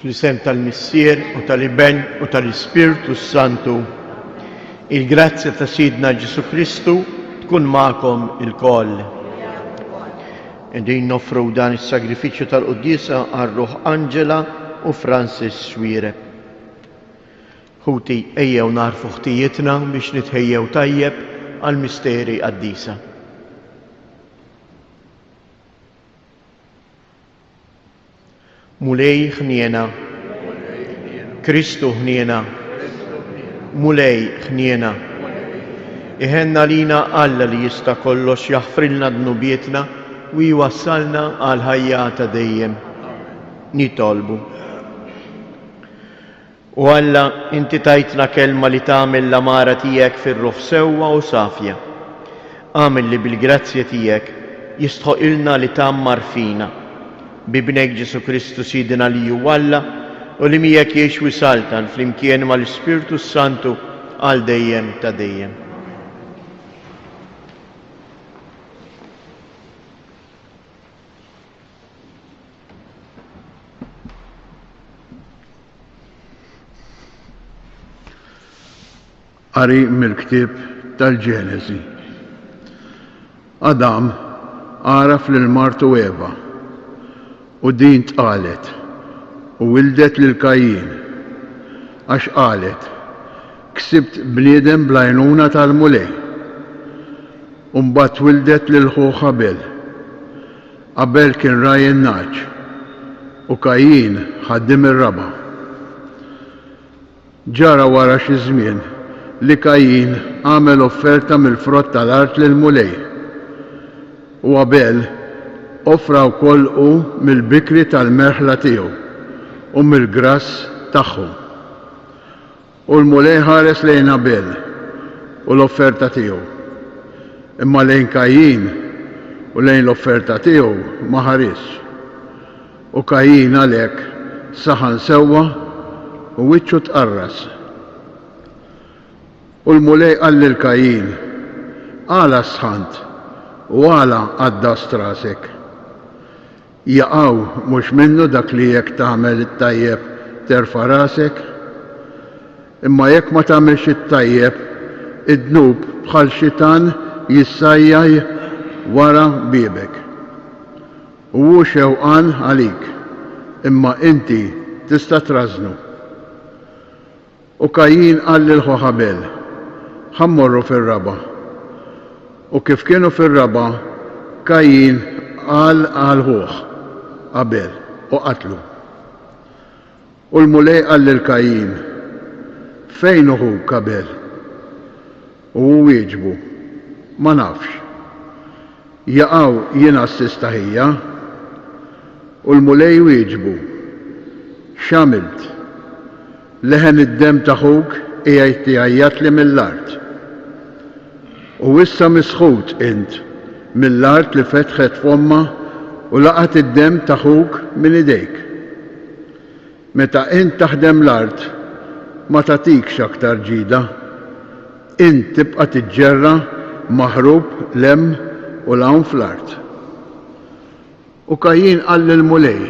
Fl-isem tal-Missier u tal-Iben u tal-Ispirtu Santu, il-grazzja ta' Sidna Ġesu Kristu tkun magħkom il-koll. Din nofru dan is-sagrifiċċju tal-Qudiesa għar-Ruħ Anġela u Francis Xwiereb. Ħuti ejjew narfu ħtijietna biex nitħejjew tajjeb għall-misteri qaddisa. Mulej ħniena, Kristu ħniena, mulej ħniena. Iħenna lina Alla li jista' kollox jaħfrilna dnubietna u jwassalna għal ħajja ta' dejjem. Nitolbu. U Alla, inti tajtna kelma li tagħmel l-amara tiegħek fir-ruħ sewwa u safja. Għamel li bil-grazzja tiegħek jistħoqilna li tammar fina. Bibnek Ġesu Kristu Sidina li ju Alla u li miegħek jgħix wisaltan flimkien mal-Ispirtu Santu għal dejjem ta' dejjem. Qari mill-ktieb tal-Ġenesi. Adam għaraf lil martu Eva u din tqalet u wildet lil Kajin għax qalet ksibt bniedem bl-għajnuna tal-mulej u mbagħad wildet lil ħuh Abel. Abel kien raj in-naġ u Kajin ħaddiem ir-raba. Ġara wara xi żmien li Kajin għamel offerta mill-frott tal-art lil mulej u Abel offra wkoll mill-bikri tal-merħla tiegħu u mill-grass tagħhom. U l-mulej ħares lejn Abel u l-offerta tiegħu. Imma lejn Kajin u lejn l-offerta tiegħu ma ħaresx. U Kajin għalhekk saħan sewwa u wiċċu tqarras. U l-mulej qal lil Kajin, għala sħant u għala għaddast rasek. Jaqgħu mhux minnu dak li jekk tagħmel it-tajjeb terfa' rasek, imma jekk ma tagħmilx it-tajjeb id-dnub bħal xitan jissajjaj wara biebek. U hu xewqan għalik, imma inti tista' trażnu. U Kajin qal lil ħu Abel, ħammorru fir-raba. U kif kienu fir-raba, Kajin qal għal ħuh Abel u qatlu. U l-mulej qal lil Kajin, fejn ħuk Abel? U hu wieġbu, ma nafx. Jaqgħu jien assista ħija u l-mulej wieġbu, x'għamilt? Leħen id-dem ta' ħuk qiegħed tiegħajjatli mill-art. U issa misħut int mill-art li fetħet f'omma u laqat id-dem ta' ħuk minn idejk. Meta int taħdem l-art ma tagħtikx aktar ġida, int tibqa' tiġġerra maħrub lem u l-hawn fl-art. U Kajin qal lill-mulej,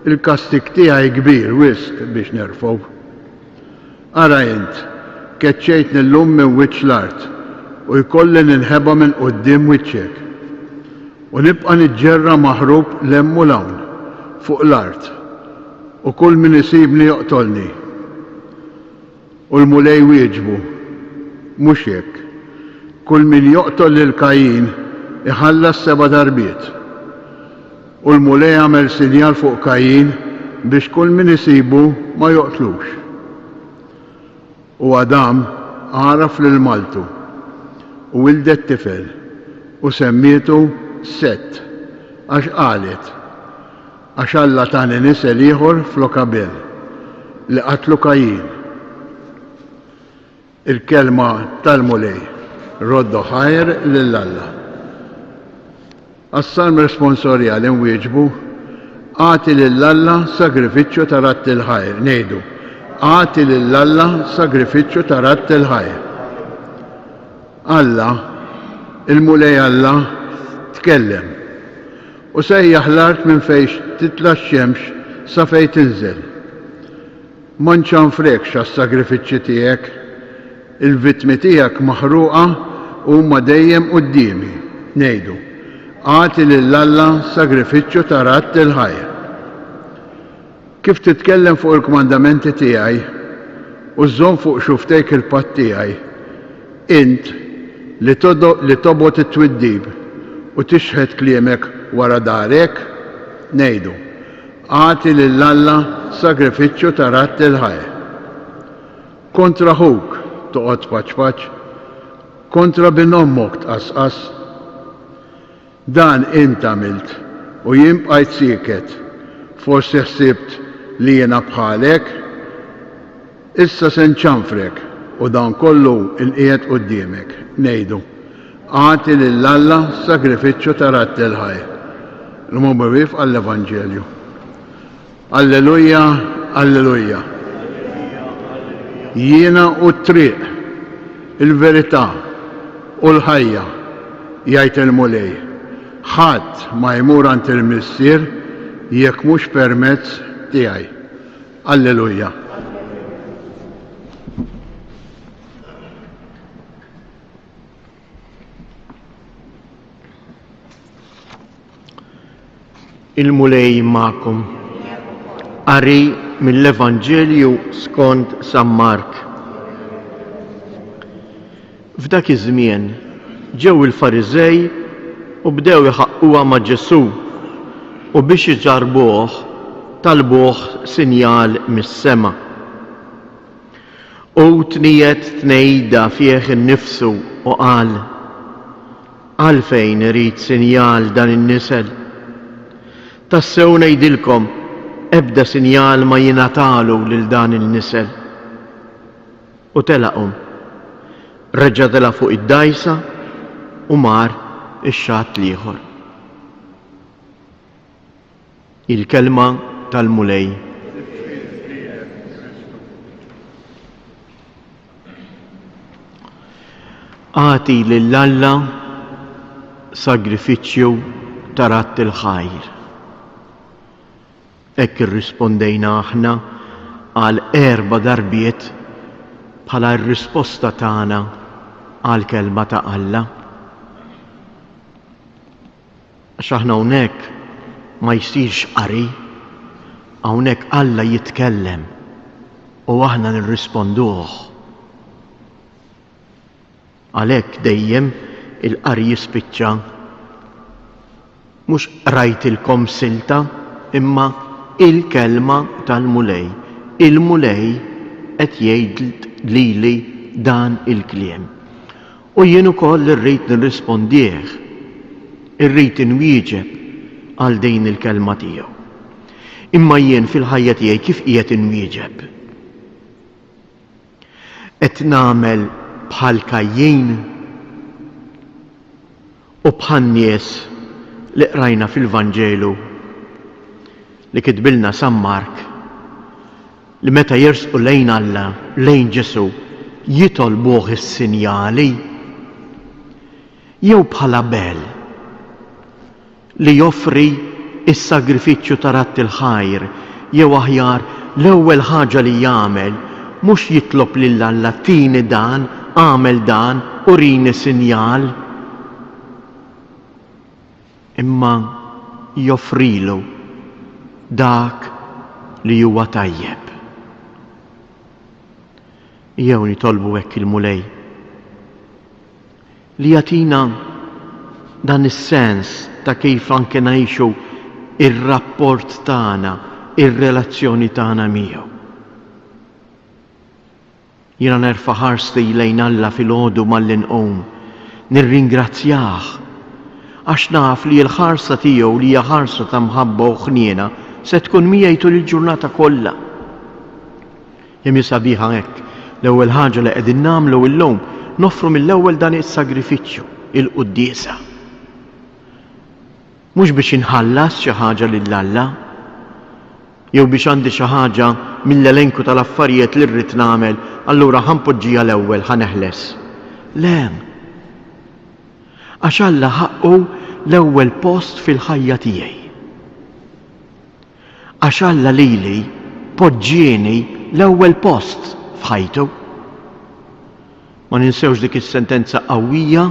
il-kastik tiegħi kbir wisq biex nerfgħu. Ara int, keċċejtni llum minn wiċċ l-art u jkolli ninħeba minn quddiem wiċċek. U nibqa' niġġerra maħrub lem u l-hawn fuq l-art u kull min isibni joqtolni. U l-mulej wieġbu, mhux hekk. Kull min joqtol lil Kajin iħallas 7 darbiet. U l-mulej għamel sinjal fuq Kajin biex kull min isibu ma joqtlux. U Adam għaraf lil Maltu u wildet tifel u semmietu Set għax qalet għax Alla tani nisel ieħor flok Abel li qatlu Kajin. Il-kelma tal-mulej roddu ħajr lil Alla. Għas-salm responsorjali nwieġbu, għati lil Alla sagrifiċċju ta' ratt il-ħajr. Ngħidu, għati lil Alla sagrifiċċju ta' ratt il-ħajr. Alla, il-mulej Alla tkellem u sejjaħ l-art minn fejn titla x-xemx sa fejn tinżel. Ma nċanfrekx għas-sagrifiċċji tiegħek, il-vittmi tiegħek maħruqa huma dejjem qudiemi. Ngħidu, għati lill-Alla sagrifiċċju ta' ratt il-ħajja. Kif titkellem fuq il-kmandamenti tiegħi u żżomm fuq xuftejk il-patt tiegħi, int li tobgħod it-twiddib u tixħed kliemek wara darek, ngħidu, għati lill-Alla sagrifiċċju ta' ratt il-ħajja. Kontra ħuk toqgħod paċ-paċ, kontra bin ommok tqasqas. Dan int għamilt u jien bqajt sieket, forsi ħsibt li jiena bħalek, issa se nċanfrek u dan kollu il-qiegħed quddiemek. Ngħidu, għati lill-Alla sagrifiċċju ta' ratt il-ħajja. L-mubawif għall-Evanġelju. Alleluja, alleluja. Jiena u t-triq, il-verità u l-ħajja, jgħid il-mulej. Ħadd ma jmur għand il-Missier jekk mhux permezz tiegħi. Alleluja. Il-mulej magħkom. Qari mill-Evanġelju skont San Mark. F'dak iż-żmien ġew il-Fariżej u bdew iħaqquha ma' Ġesu u biex iġarbuh talbuh sinjal mis-sema. U tniet tnejda fih innifsu u qal: għalfejn irid sinjal dan in-nisel? Tassew ngħidilkom, ebda sinjal ma jingħatalu lil dan il-nisel. U telaqhom. Reġa' tela' fuq id-dajsa u mar ix-xatt l-ieħor. Il-kelma tal-mulej. Għati lill-Alla sagrifiċċju ta' ratt il-ħajr. Hekk irrispondejna aħna għal 4 darbiet bħala r-risposta tagħna għal kelma ta' Alla. Għax aħna hawnhekk ma jsirx qari, hawnhekk Alla jitkellem u aħna nirrisponduh. Għalhekk dejjem il-qari jispiċċa mhux rajtilkom silta imma il-kelma tal-mulej. Il-mulej qed jgħid lili dan il-kliem. U jien ukoll irrid nirrispondih, irrid inwieġeb għal din il-kelma tiegħu. Imma jien fil-ħajja tiegħi kif qiegħed inwieġeb? Qed nagħmel bħal Kajjin u bħal nies li qrajna fil-Vanġelu li kitbilna San Mark li meta jersqu lejn Alla, lejn Ġesu, jitolbuh is-sinjali jew bħala Abel li joffri is-sagrifiċċju ta' ratt il-ħajr, jew aħjar l-ewwel ħaġa li jagħmel mhux jitlob lil Alla tini dan, għamel dan, urini sinjal, imma joffrilu dak li huwa tajjeb. Jew nitolbu hekk il-mulej li jagħtina dan is-sens ta' kif anke ngħixu ir-rapport tagħna, ir-relazzjoni tagħna miegħu. Jiena nerfa' ħarsti lejn Alla filgħodu mal-inqum, nirringrazzjah għax naf li l-ħarsa tiegħu li hija ħarsa ta' mħabba u ħniena se tkun miegħi tul il-ġurnata kollha. Hemm sabiħa hekk, l-ewwel ħaġa li qegħdin nagħmlu llum noffru mill-ewwel dan is-sagrifiċċju, il-quddiesa. Mhux biex inħallas xi ħaġa lill-Alla, jew biex għandi xi ħaġa mill-elenku tal-affarijiet li rrid nagħmel, allura ħanpoġġiha l-ewwel ħaneħles. Le. Għax Alla ħaqqu l-ewwel post fil-ħajja tiegħi. Għax Alla lili poġġieni l-ewwel post f'ħajtu. Ma ninsewx dik is-sentenza qawwija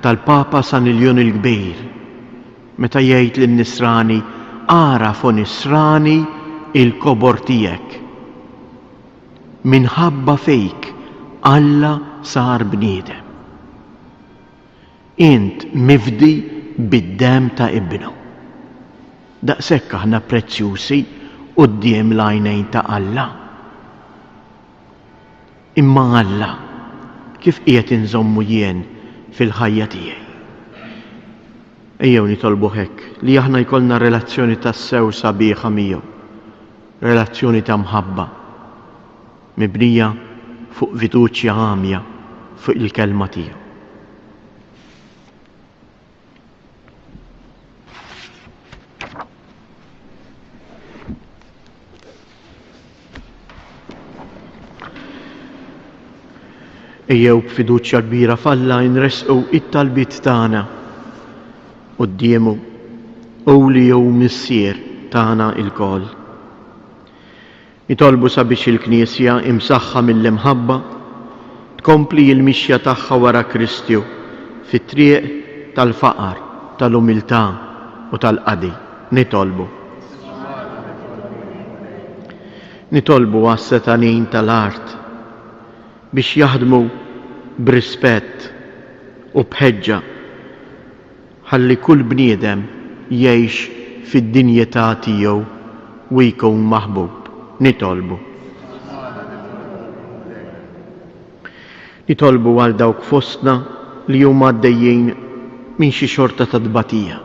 tal-Papa San Iljon il-Kbir meta jgħid lin-nisrani arafu nisrani il-kobor tiegħek. Minħabba fejk Alla sar bniedem. Int mifdi bid-dem ta' ibnu. Daqshekk aħna prezzjużi quddiem l-għajnejn ta' Alla. Imma Alla kif qiegħed inżommu jien fil-ħajja tiegħi. Ejjew nitolbu hekk li aħna jkollna relazzjoni tas-sew sabiħa miegħu, relazzjoni ta' mħabba, mibnija fuq fiduċja għamja fuq il-kelma tiegħu. Ejjew b'fiduċja kbira f'Alla nresqu it-talbiet tagħna qudiemu li jew missier tagħna il-koll. Nitolbu sabiex il-Knisja imsaħħa mill-imħabba tkompli l-mixja tagħha wara Kristju fit-triq tal-faqar, tal-umiltà u tal-qadi. Nitolbu għas-setanin tal-art biex jaħdmu b'rispett u bħeġġa ħalli kull bniedem jgħix fid-dinjetà tiegħu u jkun maħbub. Nitolbu għal dawk fostna li huma għaddejjin minn xi xorta ta' tbatija.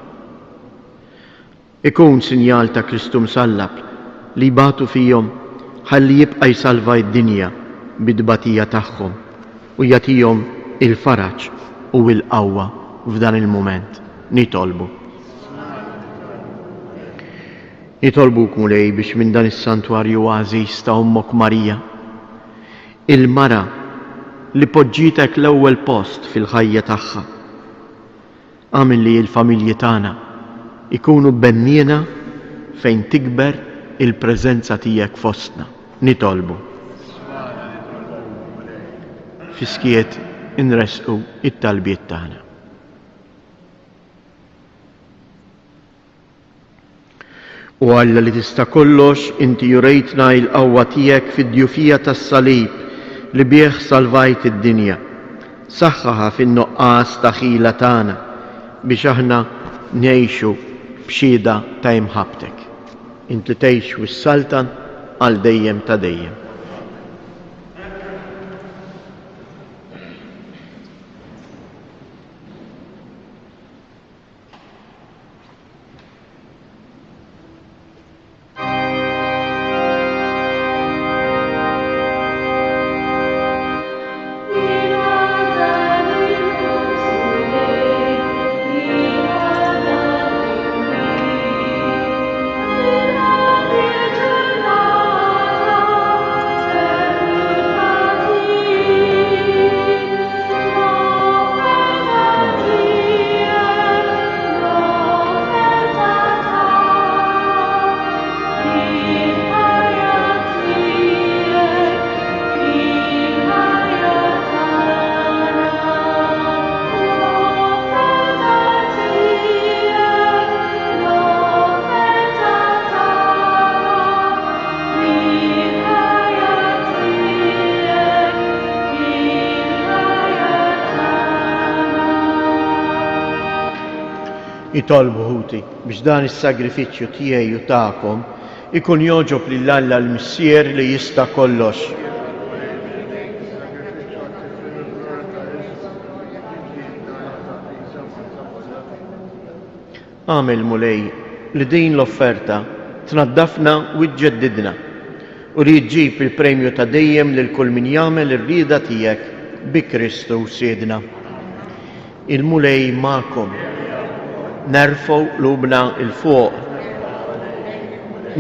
Ikun sinjal ta' Kristu msallab li jbatu fihom ħalli jibqa' jsalva d-dinja bid-tbatija tagħhom u jagħtihom il-faraġ u l-qawwa f'dan il-mument. Nitolbuk mulej biex minn dan is-santwarju għażiż ta' Ommok Marija, il-mara li poġġitek l-ewwel post fil-ħajja tagħha. Għamil li l-familji tagħna ikunu benniena fejn tikber il-preżenza tiegħek fostna. Nitolbu. Fiskiet inresqu it-talbiet tagħna. U Alla li tista' kollox, inti jurejtna l-qawwa tiegħek fid-djufija tas-salib li bih salvajt id-dinja. Saħħaha fin-nuqqas ta' ħila tagħna biex aħna ngħixu b'xhieda ta' imħabbtek. Inti tgħix wis-saltan għal dejjem ta' dejjem. Nitolbu ħuti biex dan is-sagrifiċċju tiegħi u tagħkom ikun joġob lil Alla l-Missier li jista' kollox. Għamel mulej li din l-offerta tnaddafna u ġġeddidna u li jġib il-premju ta' dejjem lil kull min jagħmel ir-rieda tiegħek bi Kristu siedna. Il-mulej magħkom. Nerfgħu qlubna il-fuq.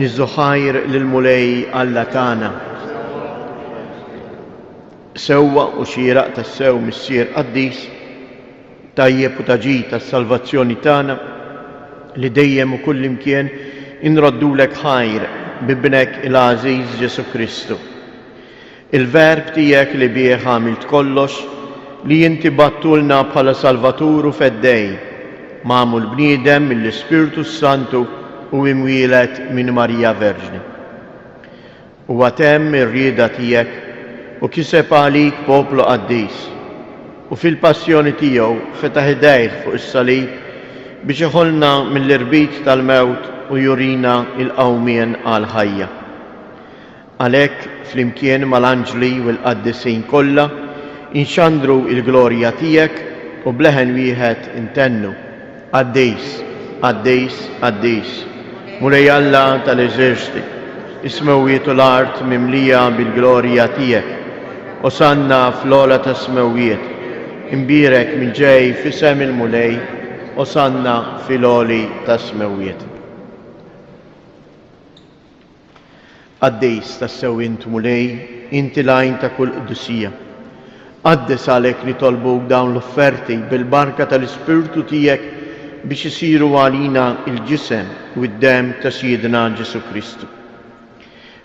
Niżżuħajr lill-mulej Alla tagħna. Sewwa u xieraq tas-sew missier qaddis, tajjeb u taġid tas-salvazzjoni tagħna li dejjem u kull imkien inroddulek ħajr bibnek il-Aziz Ġesu Kristu. Il-verb tijek li bieħ għamilt kollox li jinti battulna bħala Salvaturu feddej, mamul bniedem mill-Ispiritu Santu u imwielet minn Marija Verġni. U għatem ir-rieda tijek u kiseb għalik poplu qaddis u fil-passjoni tiegħu fetaħ idejh fuq is-salib biex iħolna mill-irbit tal-mewt u jurina il-qawmien għal ħajja. Għalhekk flimkien mal-anġli u l-qaddisin kollha inxandru il-glorja tiegħek u bleħen wieħed intennu: Qaddis, Qaddis, Qaddis, Mulej Alla tal-eżerċti, is-smewwiet u l-art mimlija bil-glorja tiegħek. Osanna fl-ola ta' smewwiet, imbirek minn ġej f'isem il-mulej, osanna fil-oli ta' smewwiet. Qaddis tassew int mulej, inti lajn ta' kull qdusija. Qaddes għalhekk nitolbuk dawn l-offerti bil-barka tal-Ispirtu tiegħek biex isiru għalina il-ġisem u d-dem ta' Siedna Ġesu Kristu.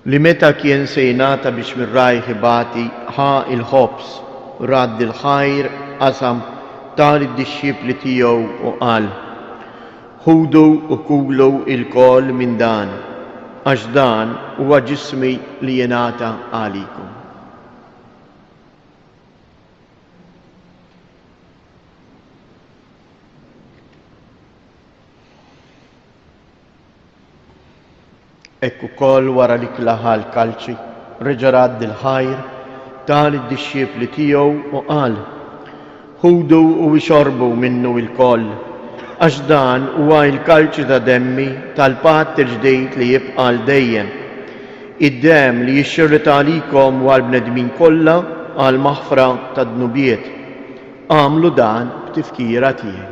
Li meta kien se jingħata biex mir-rajħ ibati ħa il-ħobs, radd il-ħajr qasam tal id-dixxipli tiegħu u qal: Ħudu u kulu il-kol minn dan, għax dan huwa ġismi li jingħata għalikom. Ekku kol wara li klaħa l-kalċi, reġa' radd il-ħajr tal id-dixxipli tiegħu u qal: Ħudu u ixorbu minnu il-koll, għax dan huwa l-kalċi ta' demmi tal-patt il-ġdejd li jibqa' l dejjem. Id-dem li jixxirret għalikom u għall-bnedmin kollha għal maħfra tad-dnubiet. Għamlu dan b'tifkira tiegħi.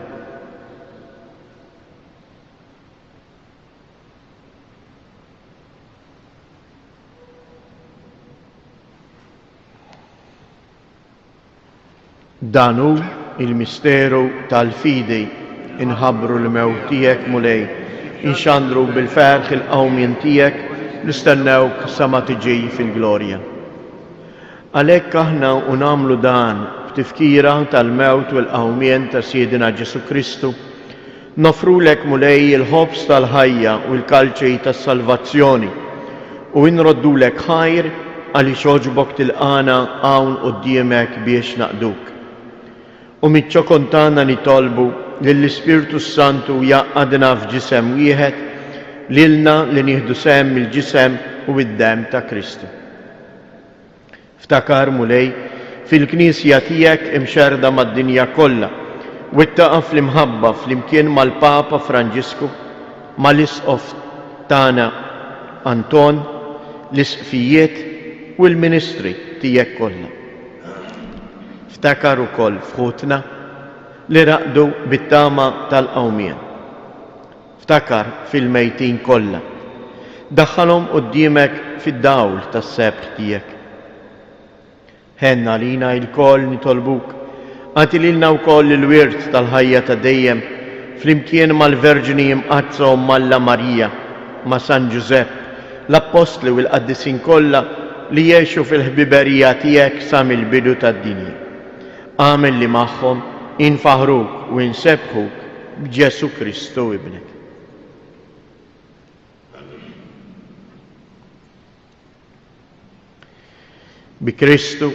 Danu il-misteru tal-fidi inħabbru l-mewt tiegħek mulej, inxandru bil-ferħ il-qawmien tiegħek, nistennewk sa ma tiġi fil-glorja. Għalhekk aħna nagħmlu dan b'tifkira tal-mewt u l-qawmien ta' Siedna Ġesu Kristu, nofrulek mulej il-ħobs tal-ħajja u l-kalċej tas-salvazzjoni u nroddulek ħajr għaliex oġbok tilqana hawn quddiemek biex naqduk. U mitċokon tagħna nitolbu lill-Ispirtu Santu jaqgħadna f'ġisem wieħed lilna li nieħdu sehem mill-ġisem u id-dem ta' Kristu. Ftakar mulej fil-Knisja tiegħek imxerda mad-dinja kollha u ittaqa' fl-imħabba flimkien mal-Papa Franġisku, mal-Isqof tagħna Anton, l-isqfijiet u l-ministri tiegħek kollha. Ftakar ukoll fħutna li raqdu bit-tama tal-qawmien. Ftakar fil-mejtin kollha. Daħħalhom quddiemek fid-dawl tas-sebt tiegħek. Ħenna lina l-koll nitolbuk, għati lilna wkoll il-wirt tal-ħajja ta' dejjem flimkien mal-Verġini imqazza u Malla Marija, ma' San Ġusepp, l-Apostli u l-Qaddisin kollha li jgħixu fil-ħbiberija tiegħek sa mill-bidu tad-dinja. Għamel li magħhom infaħruk u insebħuk b'Ġesu Kristu ibnek. Bi Kristu,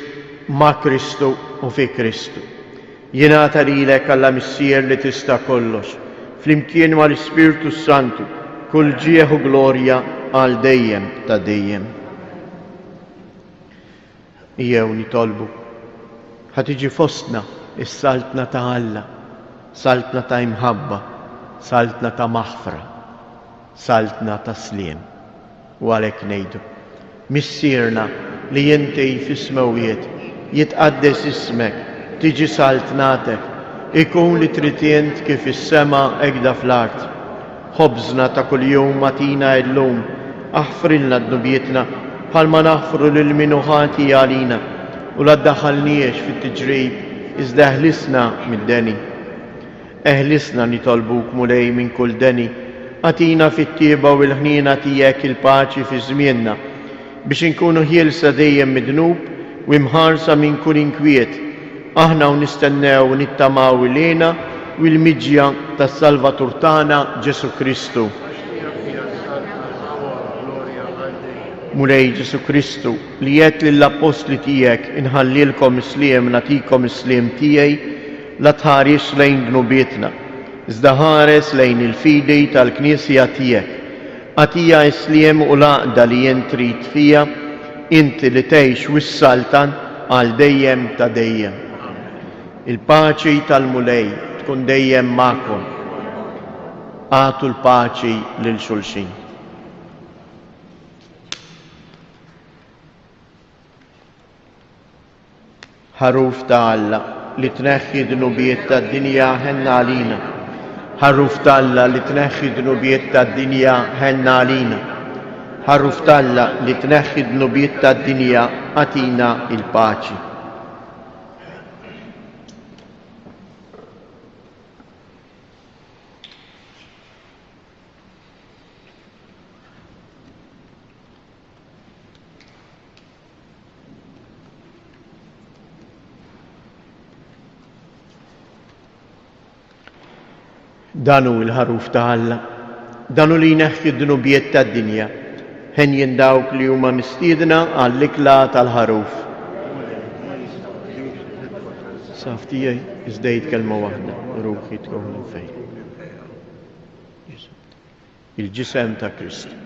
ma' Kristu u fi Kristu. Jingħata lilek Alla Missier li tista' kollox, flimkien mal-Ispirtu Santu, kull ġieħ u glorja għal dejjem ta' dejjem. Jew nitolbu ħatiġi fostna is-saltna ta' Alla, saltna ta' imħabba, saltna ta' maħfra, saltna ta' sliem. U għalhekk ngħidu: Missierna li inti fis-smewwiet jitqaddes ismek, tiġi saltnatek, ikun li trid int kif is-sema hekk fl-art. Ħobżna ta' kuljum matina llum, aħfrilna d-nubietna bħalma naħfru lil min ħati għalina u la ddaħħalniex fit-tiġrib iżda eħlisna mid-deni. Eħlisna nitolbuk mulej minn kull deni Atina fit-tieba u l-ħnina tiegħek il-paċi fi żmienna biex inkunu ħielsa dejjem mid-dnub u imħarsa minn kull inkwiet. Aħna u nistennew u nittamaw ilina u l-miġja tas-Salvatur tagħna Ġesu Kristu. Mulej Ġesu Kristu li jgħid lill-apostli tiegħek inħallilkom isliem nagħtikom isliem tiegħi la tħares lejn dnubietna, iżda ħares lejn il-fidi tal-Knisja tiegħek. Għatija isliem u l-għaqda li jien trid fija, inti li tgħix wis-saltan għal dejjem ta' dejjem. Il-paċi tal-mulej tkun dejjem magħkom. Għatu l-paċi lil xulxin. Ħaruf ta' Alla li tneħħi dnubiet tad-dinja ħenna għalina. Ħaruf ta' Alla li tneħħi dnubiet tad-dinja ħenna għalina. Ħaruf ta' Alla li tneħħi dnubiet tad-dinja għatina il-paċi. Danu il-ħaruf ta' Alla, danu li jneħħi d-dnubiet tad-dinja, ħen jindawk li huma mistiedna għall-ikla tal-ħaruf. Saftijaj, iżdejt kelma waħda, ruħi tkun minn fejn. Il-ġisem ta' Kristu.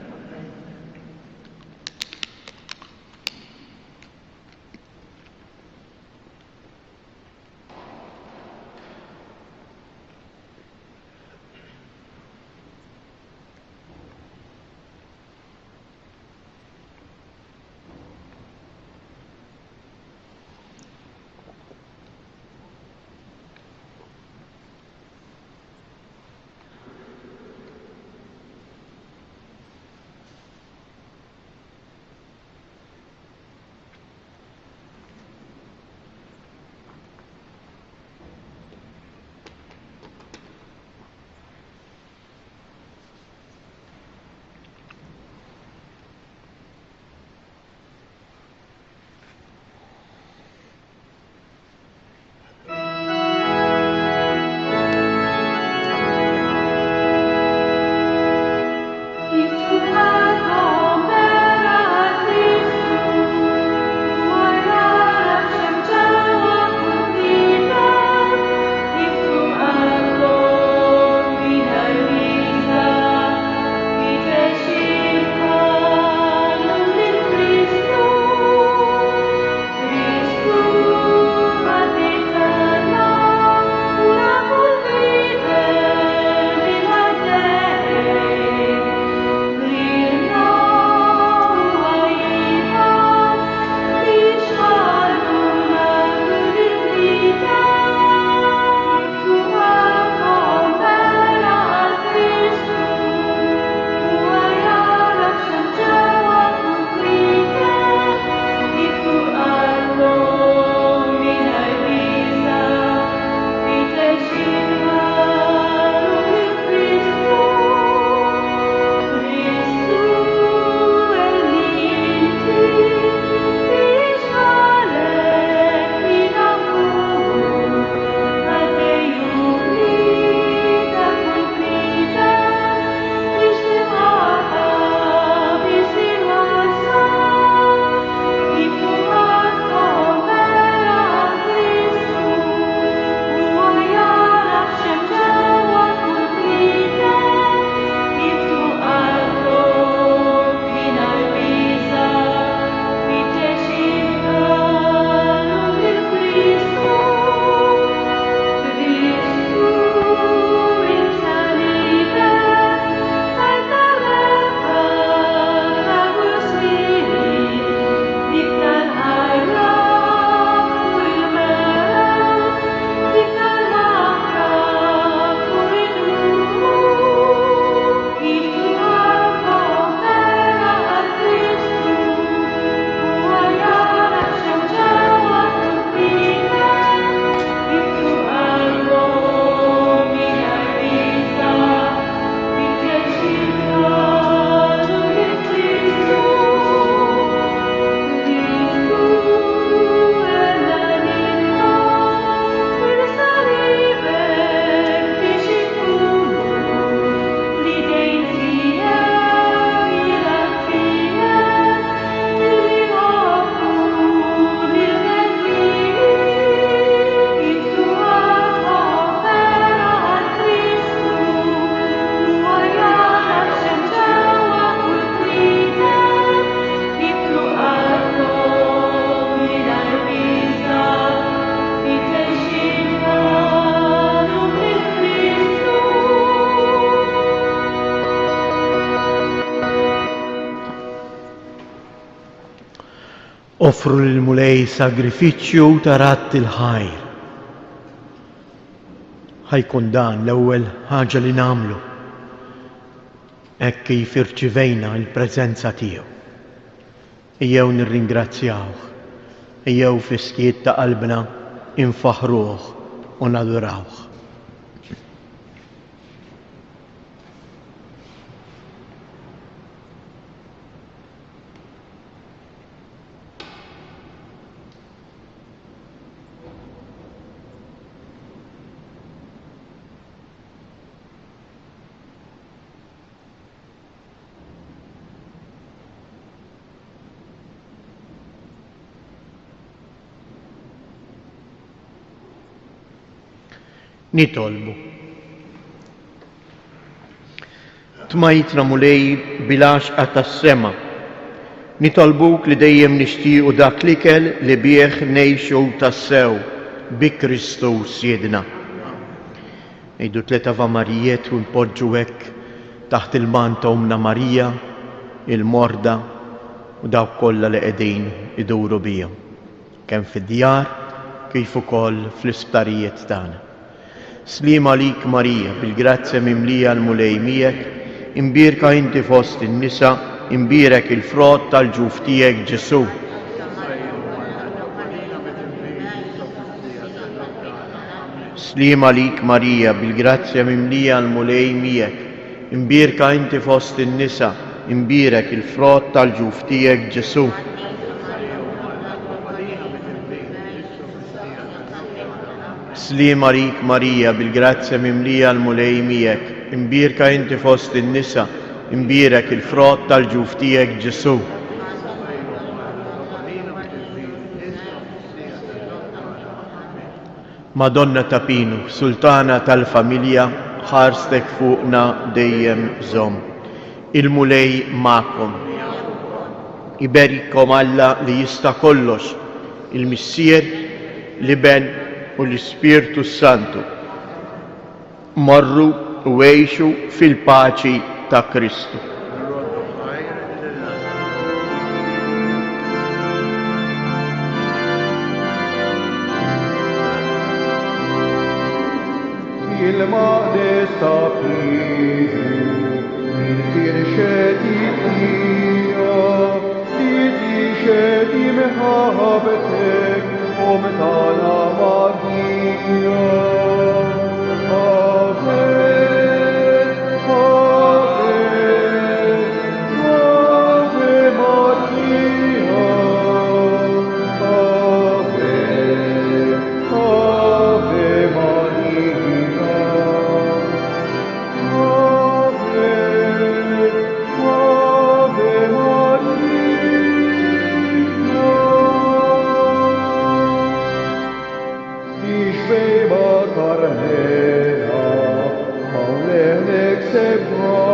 Offru l-mulej sagrifiċċju ta' ratt il-ħajr. Ħajkun dan l-ewwel ħaġa li nagħmlu hekk kif irċivejna l-preżenza tiegħu. Ejjew nirringrazzjawh, ejjew fis-skiet ta' qalbna infaħruh u nadurawh. Nitolbu. Tmajtna mulej bil-għaxqa tas-sema. Nitolbuk li dejjem nixtiequ dak l-ikel li bih ngħixu tassew bi Kristus Siedna. Ngħidu tliet Ava Marijiet u npoġġu hekk taħt il-man ta' Umna Marija, il-morda u dawk kollha li qegħdin iduru bihom, kemm fid-djar kif ukoll fl-isptarijiet tagħna. Slima lik Marija, bil-grazzja mimlija l-mulej miegħek, imbierka inti fost in-nisa, imbierek il-frott tal-ġuf tiegħek Ġesu. Slima lik Marija, bil-grazzja mimlija l-mulej miegħek, imbierka inti fost in-nisa, imbierek il-frott tal-ġuf tiegħek Ġesu. Slima lik Marija, bil-grazzja mimlija l-mulej miegħek, imbierka inti fost in-nisa, imbierek il-frott tal-ġuf tiegħek Ġesu. Madonna ta' Pinu, Sultana tal-familja, ħarstek fuqna dejjem żomm. Il-mulej magħkom. Iberikom Alla li jista' kollox, il-Missier, l-Iben u l-Ispirtu Santu. Morru u għejxu fil-paċi ta' Kristu. Il-maqdes ta' Pinu, il-firxeti tija, li tixeti meħabetek, u metana Marija. Ave, Ave, Ave Maria. Ave, Ave Maria. Ave, Ave Maria. Ishveba Carmela, Paulelek Sebra.